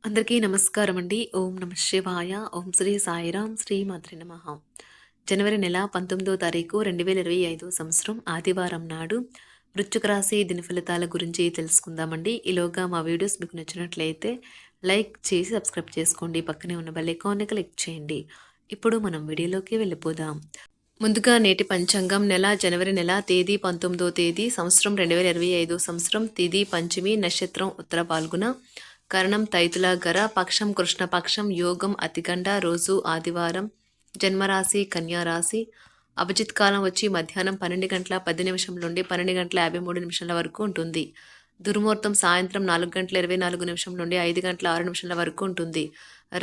అందరికీ నమస్కారం అండి. ఓం నమ శివాయ. ఓం శ్రీ సాయిరాం. శ్రీ మాత్రే నమః. జనవరి నెల 19వ తారీఖు 2025 సంవత్సరం ఆదివారం నాడు వృశ్చిక రాశి దిన ఫలితాల గురించి తెలుసుకుందామండి. ఈలోగా మా వీడియోస్ మీకు నచ్చినట్లయితే లైక్ చేసి సబ్స్క్రైబ్ చేసుకోండి. పక్కనే ఉన్న బెల్ ఐకాన్ని క్లిక్ చేయండి. ఇప్పుడు మనం వీడియోలోకి వెళ్ళిపోదాం. ముందుగా నేటి పంచాంగం జనవరి నెల తేదీ 19వ తేదీ సంవత్సరం 2025 సంవత్సరం తిథి పంచమి నక్షత్రం ఉత్తర పాల్గొన కరణం తైతుల గర పక్షం కృష్ణపక్షం యోగం అతిగండ రోజు ఆదివారం జన్మరాశి కన్యారాశి అభిజిత్ కాలం వచ్చి మధ్యాహ్నం 12 గంటల 10 నిమిషం నుండి 12 గంటల 53 నిమిషాల వరకు ఉంటుంది. దుర్ముహూర్తం సాయంత్రం 4 గంటల 24 నిమిషం నుండి 5 గంటల 6 నిమిషాల వరకు ఉంటుంది.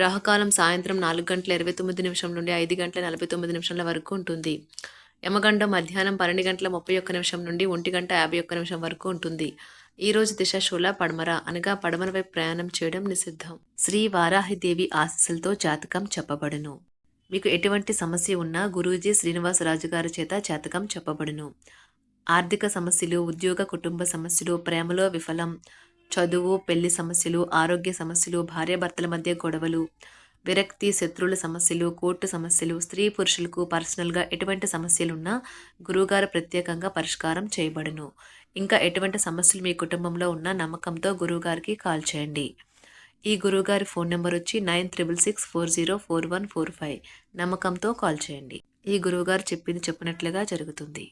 రాహుకాలం సాయంత్రం 4 గంటల 29 నిమిషం నుండి 5 గంటల 49 నిమిషాల వరకు ఉంటుంది. యమగండం మధ్యాహ్నం 12 గంటల 31 నిమిషం నుండి 1 గంట 51 నిమిషం వరకు ఉంటుంది. ఈ రోజు దిశ శూల పడమర అనగా పడమర వైపు ప్రయాణం చేయడం నిషిద్ధం. శ్రీ వారాహిదేవి ఆశీస్సులతో జాతకం చెప్పబడును. మీకు ఎటువంటి సమస్య ఉన్నా గురూజీ శ్రీనివాసరాజు గారి చేత జాతకం చెప్పబడును. ఆర్థిక సమస్యలు, ఉద్యోగ కుటుంబ సమస్యలు, ప్రేమలో విఫలం, చదువు పెళ్లి సమస్యలు, ఆరోగ్య సమస్యలు, భార్యాభర్తల మధ్య గొడవలు, విరక్తి, శత్రువుల సమస్యలు, కోర్టు సమస్యలు, స్త్రీ పురుషులకు పర్సనల్గా ఎటువంటి సమస్యలున్నా గురువుగారు ప్రత్యేకంగా పరిష్కారం చేయబడును. ఇంకా ఎటువంటి సమస్యలు మీ కుటుంబంలో ఉన్న నమ్మకంతో గురువుగారికి కాల్ చేయండి. ఈ గురువుగారి ఫోన్ నెంబర్ వచ్చి 9666404145. నమ్మకంతో కాల్ చేయండి. ఈ గురువుగారు చెప్పింది చెప్పినట్లుగా జరుగుతుంది.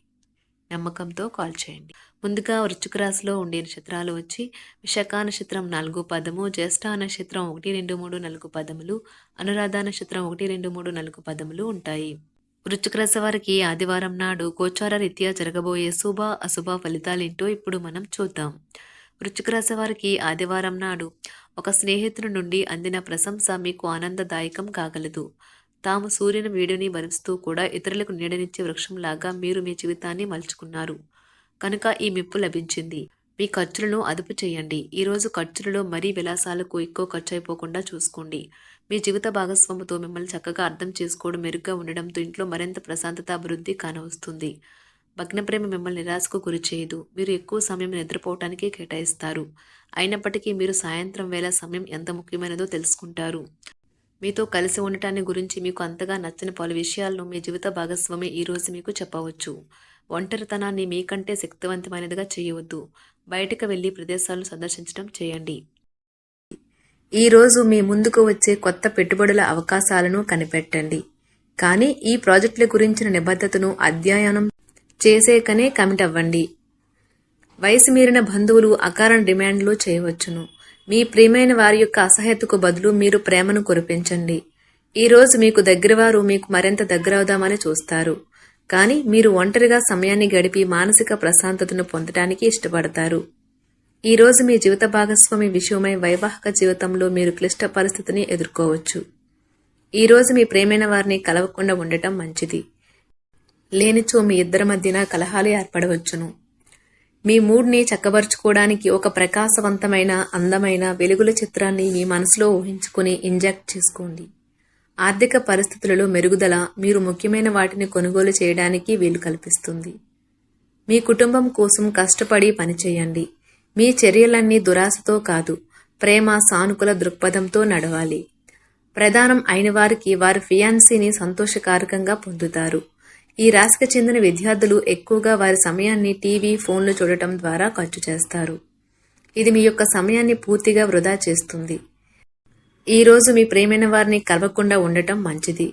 నమ్మకంతో కాల్ చేయండి. ముందుగా వృశ్చిక రాశిలో ఉండే నక్షత్రాలు వచ్చి విశాఖ నక్షత్రం 4 పదము, జ్యేష్ఠ నక్షత్రం 1, 2, 3, 4 పదములు, అనురాధ నక్షత్రం 1, 2, 3, 4 పదములు ఉంటాయి. వృశ్చిక రాశి వారికి ఆదివారం నాడు గోచార రీత్యా జరగబోయే శుభ అశుభ ఫలితాలేంటో ఇప్పుడు మనం చూద్దాం. వృశ్చిక రాశి వారికి ఆదివారం నాడు ఒక స్నేహితుడి నుండి అందిన ప్రశంస మీకు ఆనందదాయకం కాగలదు. తాము సూర్యుని వేడిని భరిస్తూ కూడా ఇతరులకు నీడనిచ్చే వృక్షంలాగా మీరు మీ జీవితాన్ని మలుచుకున్నారు కనుక ఈ మెప్పు లభించింది. మీ ఖర్చులను అదుపు చేయండి. ఈరోజు ఖర్చులలో మరీ విలాసాలకు ఎక్కువ ఖర్చు అయిపోకుండా చూసుకోండి. మీ జీవిత భాగస్వామితో మిమ్మల్ని చక్కగా అర్థం చేసుకోవడం మెరుగ్గా ఉండడంతో ఇంట్లో మరింత ప్రశాంతత అభివృద్ధి కానవస్తుంది. భగ్న ప్రేమ మిమ్మల్ని నిరాశకు గురి చేయదు. మీరు ఎక్కువ సమయం నిద్రపోవటానికి కేటాయిస్తారు. అయినప్పటికీ మీరు సాయంత్రం వేళ సమయం ఎంత ముఖ్యమైనదో తెలుసుకుంటారు. మీతో కలిసి ఉండటాన్ని గురించి మీకు అంతగా నచ్చని పలు విషయాలను మీ జీవిత భాగస్వామి ఈరోజు మీకు చెప్పవచ్చు. ఒంటరితనాన్ని మీకంటే శక్తివంతమైనదిగా చేయవద్దు. బయటకు వెళ్లి ప్రదేశాలను సందర్శించడం చేయండి. ఈరోజు మీ ముందుకు వచ్చే కొత్త పెట్టుబడుల అవకాశాలను కనిపెట్టండి. కానీ ఈ ప్రాజెక్టుల గురించిన నిబద్ధతను అధ్యయనం చేసేకనే కమిట్ అవ్వండి. వయసు మీరిన బంధువులు అకారణ డిమాండ్లు చేయవచ్చును. మీ ప్రియమైన వారి యొక్క అసహ్యతకు బదులు మీరు ప్రేమను కురిపించండి. ఈరోజు మీకు దగ్గరవారు మీకు మరింత దగ్గరవుదామని చూస్తారు. కానీ మీరు ఒంటరిగా సమయాన్ని గడిపి మానసిక ప్రశాంతతను పొందడానికి ఇష్టపడతారు. ఈరోజు మీ జీవిత భాగస్వామి విషయమై వైవాహిక జీవితంలో మీరు క్లిష్ట పరిస్థితిని ఎదుర్కోవచ్చు. ఈరోజు మీ ప్రియమైన వారిని కలవకుండా ఉండటం మంచిది. లేనిచో మీ ఇద్దరి మధ్యన కలహాలు ఏర్పడవచ్చును. మీ మూడ్ని చక్కబరుచుకోవడానికి ఒక ప్రకాశవంతమైన అందమైన వెలుగుల చిత్రాన్ని మీ మనసులో ఊహించుకుని ఇంజెక్ట్ చేసుకోండి. ఆర్థిక పరిస్థితులలో మెరుగుదల మీరు ముఖ్యమైన వాటిని కొనుగోలు చేయడానికి వీలు కల్పిస్తుంది. మీ కుటుంబం కోసం కష్టపడి పనిచేయండి. మీ చర్యలన్నీ దురాశతో కాదు, ప్రేమ సానుకూల దృక్పథంతో నడవాలి. ప్రధానం అయిన వారికి వారి ఫియాన్సీని సంతోషకారకంగా పొందుతారు. ఈ రాశికి చెందిన విద్యార్థులు ఎక్కువగా వారి సమయాన్ని టీవీ, ఫోన్లు చూడటం ద్వారా ఖర్చు చేస్తారు. ఇది మీ యొక్క సమయాన్ని పూర్తిగా వృధా చేస్తుంది. ఈరోజు మీ ప్రియమైన వారిని కలవకుండా ఉండటం మంచిది.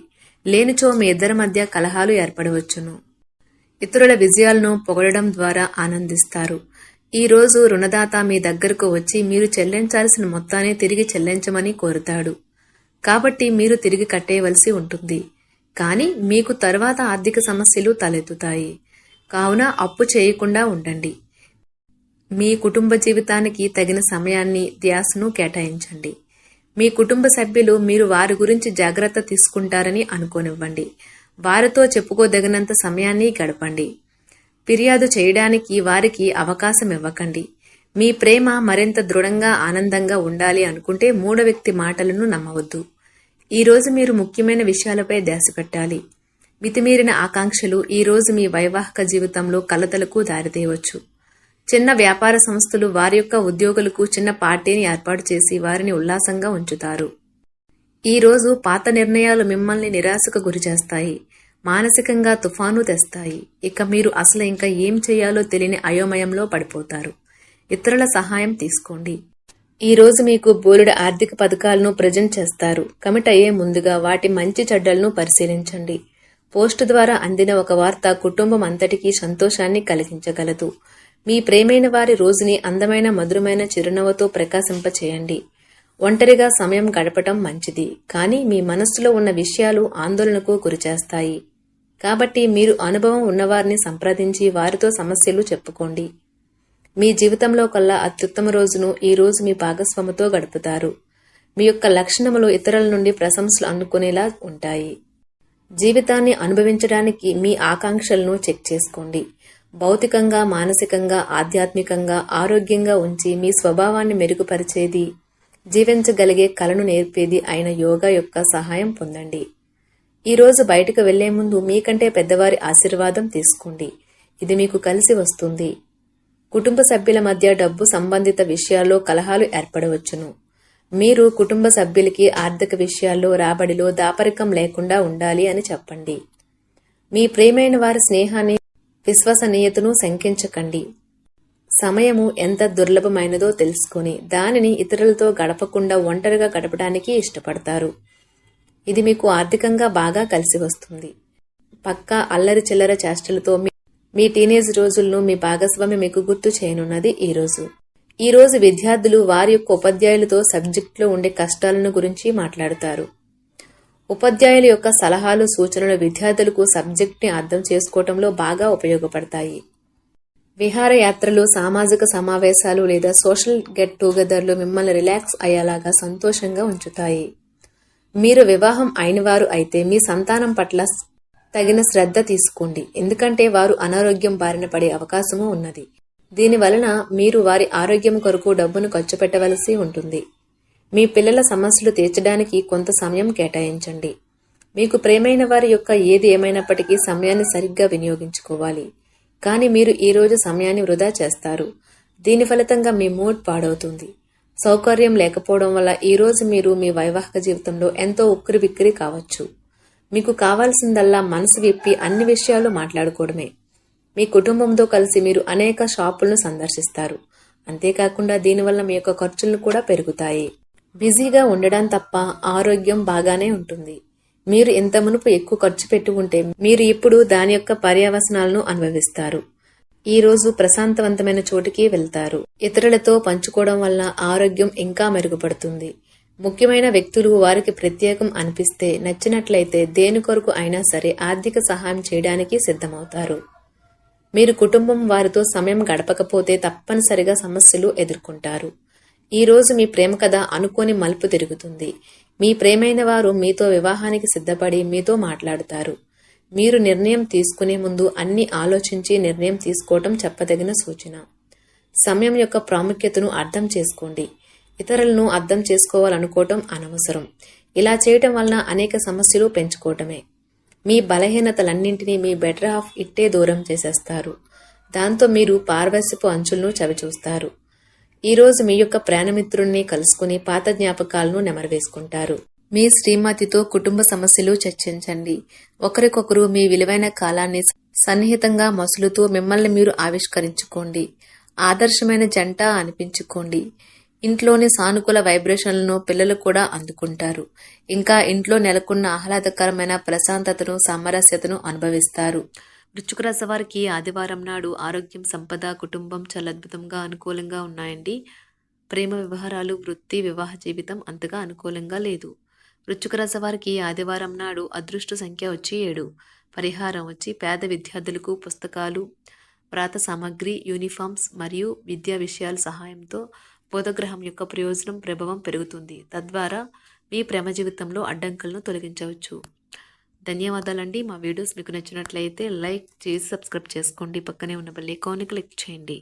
లేనిచో మీ ఇద్దరి మధ్య కలహాలు ఏర్పడవచ్చును. ఇతరుల విజయాలను పొగడడం ద్వారా ఆనందిస్తారు. ఈరోజు రుణదాత మీ దగ్గరకు వచ్చి మీరు చెల్లించాల్సిన మొత్తాన్ని తిరిగి చెల్లించమని కోరుతాడు. కాబట్టి మీరు తిరిగి కట్టేయవలసి ఉంటుంది. కానీ మీకు తర్వాత ఆర్థిక సమస్యలు తలెత్తుతాయి. కావున అప్పు చేయకుండా ఉండండి. మీ కుటుంబ జీవితానికి తగిన సమయాన్ని, ధ్యాసను కేటాయించండి. మీ కుటుంబ సభ్యులు మీరు వారి గురించి జాగ్రత్త తీసుకుంటారని అనుకోనివ్వండి. వారితో చెప్పుకోదగినంత సమయాన్ని గడపండి. ఫిర్యాదు చేయడానికి వారికి అవకాశం ఇవ్వకండి. మీ ప్రేమ మరింత దృఢంగా ఆనందంగా ఉండాలి అనుకుంటే మూడో వ్యక్తి మాటలను నమ్మవద్దు. ఈరోజు మీరు ముఖ్యమైన విషయాలపై ధ్యాస పెట్టాలి. మితిమీరిన ఆకాంక్షలు ఈరోజు మీ వైవాహిక జీవితంలో కలతలకు దారితీయవచ్చు. చిన్న వ్యాపార సంస్థలు వారి యొక్క ఉద్యోగులకు చిన్న పార్టీని ఏర్పాటు చేసి వారిని ఉల్లాసంగా ఉంచుతారు. ఈ రోజు పాత నిర్ణయాలు మిమ్మల్ని నిరాశకు గురిచేస్తాయి, మానసికంగా తుఫాను తెస్తాయి. ఇక మీరు అసలు ఇంకా ఏం చేయాలో తెలియని అయోమయంలో పడిపోతారు. ఇతరుల సహాయం తీసుకోండి. ఈ రోజు మీకు బోలెడు ఆర్థిక పథకాలను ప్రజెంట్ చేస్తారు. కమిట్ అయ్యే ముందుగా వాటి మంచి చెడ్డలను పరిశీలించండి. పోస్టు ద్వారా అందిన ఒక వార్త కుటుంబం అంతటికీ సంతోషాన్ని కలిగించగలదు. మీ ప్రేమైన వారి రోజుని అందమైన మధురమైన చిరునవ్వుతో ప్రకాశింపచేయండి. ఒంటరిగా సమయం గడపటం మంచిది, కానీ మీ మనస్సులో ఉన్న విషయాలు ఆందోళనకు గురిచేస్తాయి. కాబట్టి మీరు అనుభవం ఉన్నవారిని సంప్రదించి వారితో సమస్యలు చెప్పుకోండి. మీ జీవితంలో కల్లా అత్యుత్తమ రోజును ఈ రోజు మీ భాగస్వామితో గడుపుతారు. మీ యొక్క లక్షణములు ఇతరుల నుండి ప్రశంసలు అందుకునేలా ఉంటాయి. జీవితాన్ని అనుభవించడానికి మీ ఆకాంక్షలను చెక్ చేసుకోండి. భౌతికంగా, మానసికంగా, ఆధ్యాత్మికంగా ఆరోగ్యంగా ఉంచి మీ స్వభావాన్ని మెరుగుపరిచేది, జీవించగలిగే కళను నేర్పేది అయిన యోగా యొక్క సహాయం పొందండి. ఈ రోజు బయటకు వెళ్లే ముందు మీకంటే పెద్దవారి ఆశీర్వాదం తీసుకోండి. ఇది మీకు కలిసి వస్తుంది. కుటుంబ సభ్యుల మధ్య డబ్బు సంబంధిత విషయాల్లో కలహాలు ఏర్పడవచ్చును. మీరు కుటుంబ సభ్యులకి ఆర్థిక విషయాల్లో రాబడిలో దాపరికం లేకుండా ఉండాలి అని చెప్పండి. మీ ప్రియమైన వారి స్నేహాన్ని, విశ్వసనీయతను శంకించకండి. సమయము ఎంత దుర్లభమైనదో తెలుసుకుని దానిని ఇతరులతో గడపకుండా ఒంటరిగా గడపడానికి ఇష్టపడతారు. ఇది మీకు ఆర్థికంగా బాగా కలిసి వస్తుంది. పక్కా అల్లరి చిల్లర చేష్టలతో మీ టీనేజ్ రోజులను మీ భాగస్వామి మీకు గుర్తు చేయనున్నది ఈ రోజు విద్యార్థులు వారి యొక్క ఉపాధ్యాయులతో సబ్జెక్టులో ఉండే కష్టాలను గురించి మాట్లాడతారు. ఉపాధ్యాయుల యొక్క సలహాలు, సూచనలు విద్యార్థులకు సబ్జెక్ట్ని అర్థం చేసుకోవటంలో బాగా ఉపయోగపడతాయి. విహారయాత్రలు, సామాజిక సమావేశాలు లేదా సోషల్ గెట్ టుగెదర్లు మిమ్మల్ని రిలాక్స్ అయ్యేలాగా సంతోషంగా ఉంచుతాయి. మీరు వివాహం అయినవారు అయితే మీ సంతానం పట్ల తగిన శ్రద్ధ తీసుకోండి, ఎందుకంటే వారు అనారోగ్యం బారిన పడే అవకాశము ఉన్నది. దీనివలన మీరు వారి ఆరోగ్యం కొరకు డబ్బును ఖర్చు పెట్టవలసి ఉంటుంది. మీ పిల్లల సమస్యలు తీర్చడానికి కొంత సమయం కేటాయించండి. మీకు ప్రేమైన వారి యొక్క ఏది ఏమైనప్పటికీ సమయాన్ని సరిగ్గా వినియోగించుకోవాలి. కానీ మీరు ఈ రోజు సమయాన్ని వృధా చేస్తారు. దీని ఫలితంగా మీ మూడ్ పాడవుతుంది. సౌకర్యం లేకపోవడం వల్ల ఈ రోజు మీరు మీ వైవాహిక జీవితంలో ఎంతో ఉక్కిరిబిక్కిరి కావచ్చు. మీకు కావాల్సిందల్లా మనసు విప్పి అన్ని విషయాలు మాట్లాడుకోవడమే. మీ కుటుంబంతో కలిసి మీరు అనేక షాపులను సందర్శిస్తారు. అంతేకాకుండా దీనివల్ల మీ యొక్క ఖర్చులు కూడా పెరుగుతాయి. బిజీగా ఉండడం తప్ప ఆరోగ్యం బాగానే ఉంటుంది. మీరు ఇంత మునుపు ఎక్కువ ఖర్చు పెట్టి ఉంటే మీరు ఇప్పుడు దాని యొక్క పర్యవసనాలను అనుభవిస్తారు. ఈ రోజు ప్రశాంతవంతమైన చోటికి వెళ్తారు. ఇతరులతో పంచుకోవడం వల్ల ఆరోగ్యం ఇంకా మెరుగుపడుతుంది. ముఖ్యమైన వ్యక్తులు వారికి ప్రత్యేకం అనిపిస్తే, నచ్చినట్లయితే దేని కొరకు అయినా సరే ఆర్థిక సహాయం చేయడానికి సిద్ధమవుతారు. మీరు కుటుంబం వారితో సమయం గడపకపోతే తప్పనిసరిగా సమస్యలు ఎదుర్కొంటారు. ఈ రోజు మీ ప్రేమ కథ అనుకోని మలుపు తిరుగుతుంది. మీ ప్రేమైన వారు మీతో వివాహానికి సిద్ధపడి మీతో మాట్లాడుతారు. మీరు నిర్ణయం తీసుకునే ముందు అన్ని ఆలోచించి నిర్ణయం తీసుకోవటం చెప్పదగిన సూచన. సమయం యొక్క ప్రాముఖ్యతను అర్థం చేసుకోండి. ఇతరులను అర్థం చేసుకోవాలనుకోవటం అనవసరం. ఇలా చేయటం వలన అనేక సమస్యలు పెంచుకోవటమే. మీ బలహీనతలన్నింటినీ మీ బెటర్ హాఫ్ ఇట్టే దూరం చేసేస్తారు. దాంతో మీరు పార్వశ్యపు అంచులను చవిచూస్తారు. ఈ రోజు మీ యొక్క ప్రాణమిత్రుణ్ణి కలుసుకుని పాత జ్ఞాపకాలను నెమరవేసుకుంటారు. మీ శ్రీమతితో కుటుంబ సమస్యలు చర్చించండి. ఒకరికొకరు మీ విలువైన కాలాన్ని సన్నిహితంగా మసులుతూ మిమ్మల్ని మీరు ఆవిష్కరించుకోండి. ఆదర్శమైన జంట అనిపించుకోండి. ఇంట్లోని సానుకూల వైబ్రేషన్లను పిల్లలు కూడా అందుకుంటారు. ఇంకా ఇంట్లో నెలకొన్న ఆహ్లాదకరమైన ప్రశాంతతను, సామరస్యతను అనుభవిస్తారు. వృశ్చిక రాశి వారికి ఆదివారం నాడు ఆరోగ్యం, సంపద, కుటుంబం చాలా అద్భుతంగా అనుకూలంగా ఉన్నాయండి. ప్రేమ వ్యవహారాలు, వృత్తి, వివాహ జీవితం అంతగా అనుకూలంగా లేదు. వృశ్చిక రాశి వారికి ఆదివారం నాడు అదృష్ట సంఖ్య వచ్చి 7. పరిహారం వచ్చి పేద విద్యార్థులకు పుస్తకాలు, వ్రాత సామాగ్రి, యూనిఫామ్స్ మరియు విద్యా విషయాల సహాయంతో బుధగ్రహం యొక్క ప్రయోజనం, ప్రభావం పెరుగుతుంది. తద్వారా మీ ప్రేమ జీవితంలో అడ్డంకులను తొలగించవచ్చు. ధన్యవాదాలండి. మా వీడియోస్ మీకు నచ్చినట్లయితే లైక్ చేసి సబ్స్క్రైబ్ చేసుకోండి. పక్కనే ఉన్న బెల్ ఐకాన్ని క్లిక్ చేయండి.